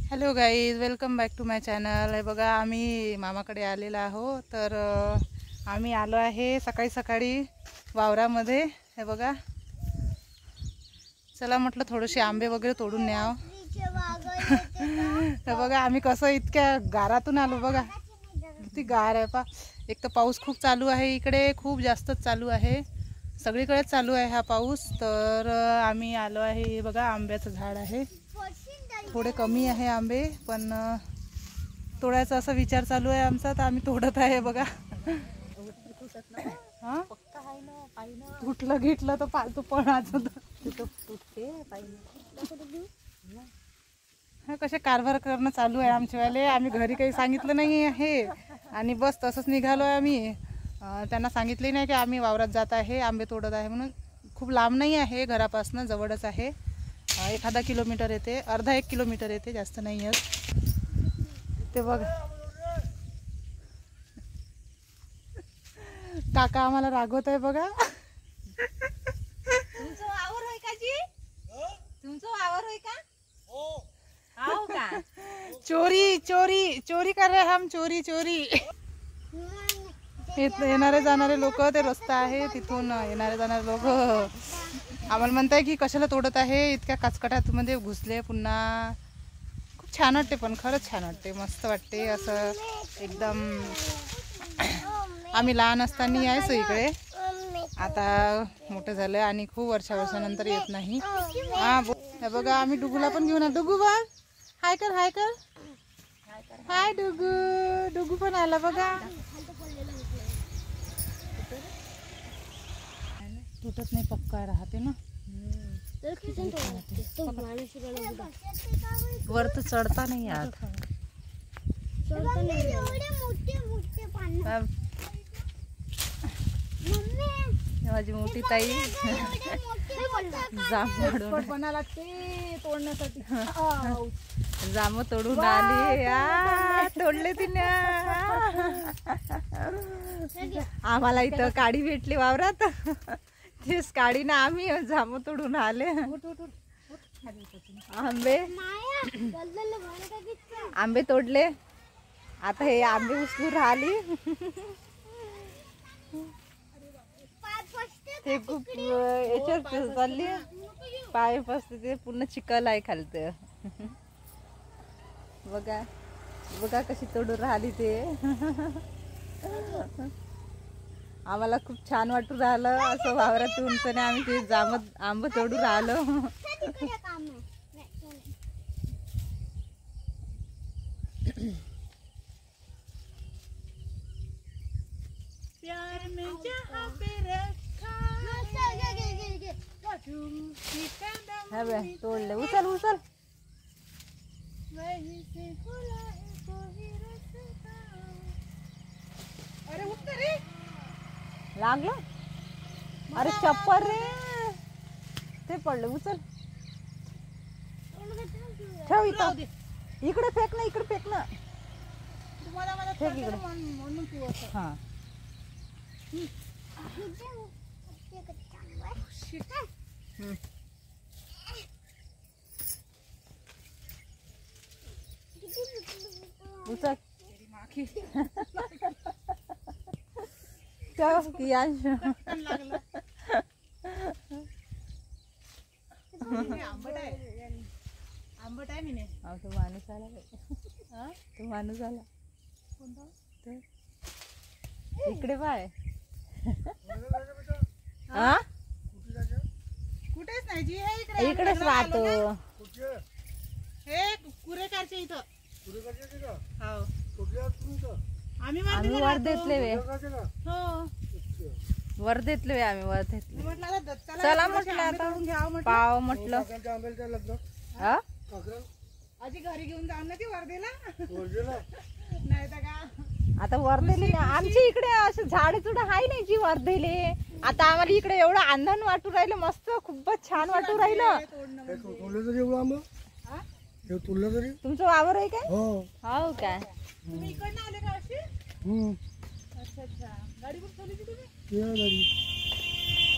Hello guys, welcome back to my channel. हे बघा, आम्ही मामाकडे आलेलो आहो. तर आम्ही आलो आहे सकाळी सकाळी वावरामध्ये. हे बघा, चला म्हटलं थोडेसे आंबे वगैरे तोडून न्याव. हे बघा, आम्ही कसं इतक्या गारातून आलो. बघा किती गार आहे पा. एक तर पाऊस खूप चालू आहे इकडे, खूप जास्तच चालू आहे, सगळीकडेच चालू आहे हा पाऊस. तर आम्ही आलो आहे. हे बघा, आंब्याचं झाड आहे. थोडे कमी आहे आंबे, पण तोडायचा असा विचार चालू आहे आमचा, तर आम्ही तोडत आहे. बघा, हा तुटलं घेतलं तर पालतू पणाचं हा कसे कारभार करणं चालू आहे आमच्यावाले. आम्ही घरी काही सांगितलं नाही आहे आणि बस तसंच निघालो आहे आम्ही. त्यांना सांगितले नाही की आम्ही वावरात जात आहे, आंबे तोडत आहे म्हणून. खूप लांब नाही आहे घरापासून, जवळच आहे. 1 किलोमीटर येते, अर्धा 1 किलोमीटर येते, जास्त नाही आहे ते. बघ काका आम्हाला रागवत आहे. बघा, तुमचं वावर होय का जी? तुमचं वावर होय का? हो का? चोरी चोरी चोरी कर रहे हम, चोरी चोरी. येणारे जाणारे लोक, ते रस्ता आहे तिथून येणारे जाणारे लोक आम्हाला म्हणताय की कशाला तोडत आहे, इतक्या काचकटात मध्ये घुसले. पुन्हा खूप छान वाटते, पण खरंच छान वाटते, मस्त वाटते असं एकदम. आम्ही लहान असताना यायचो इकडे, आता मोठं झालं आणि खूप वर्षानंतर येत नाही. हा बघा, आम्ही डुगूला पण घेऊन. डुगू बघ, हाय कर, हाय कर, हाय डुगू. डुगू पण आला बघा. तुटत नाही, पक्का राहते ना. वर तर चढता नाही यात. माझी मोठी ताई बना लागते तोडण्यासाठी. जाम तोडून आली. तोडले तिने. आम्हाला इथं काडी भेटली वावरात, तेच काडी ना आम्ही जाम तोडून आले. आंबे तोडले, आता हे आंबे उचलून राहिली. ते खूप याच्यात चालली, पाय पसते, ते पूर्ण चिखल आहे खालतं. बघा बघा कशी तोडून राहिली ते. आम्हाला खूप छान वाटून राहिलं असं वावरात उंचने आम्ही ते आंब तोडून राहिलो. प्यार में जहाँ पे रखा तोडले. उचल उचल. अरे उठ रे, लागलं. अरे चप्पल रे, ते पडलं. उचल, ठेव इथं. इकडे फेक ना, इकडे फेक ना. तुम्हाला फेक इकडे. म्हणून तू असं. हा उचल. ठेव की आंबट आहे मी. तो माणूस आला. तो माणूस आला. इकडे पाय. कुठेच नाही जी, हे इकडे इकडेच राहतो. हे कुरेकारच्या इथं. आम्ही आम्ही वर्धेतले वे. हो, वर्धेतले वे आम्ही. वर्धेतले. म्हटलं चला म्हटलं आता पाव म्हटलं. आजी घरी घेऊन जाऊन ना ती वर्धेला. नाही तर का आता वर्धेले आमच्या इकडे असं झाडे चुड हाय नाही जी वर्धेले. आता आम्हाला इकडे एवढं आनंद वाटू राहिलं, मस्त खूपच छान वाटू राहिलं. तुमचं वावर आहे काय? हो काय? तुम्ही इकडनं आले का अशी? अच्छा अच्छा. गाडी पण चालवली तुम्ही?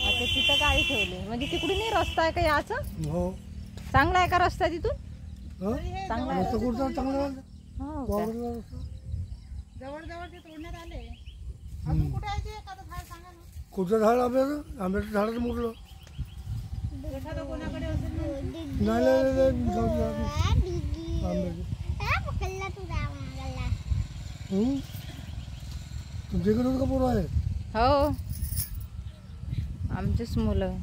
अच्छा तिथं गाडी ठेवली म्हणजे तिकडूनही रस्ता आहे का याचा? हो चांगला आहे का रस्ता तिथून? चांगला आहे. रस्ता कुठचा चांगला आहे? हो का? वावरला रस्ता. जवळ जवळ ते तोडण्यात आले. अजून कुठे आहे ते एखादं झाड सांगा ना. कुठचं झाड आंब्याचं झाडाचं मोठलं एखादं कोणाकडे असेल ना. नाही जाऊ दे. आंब्याचं तुमच्याकडे का पोरं आहे? हो आमचीच मुलं.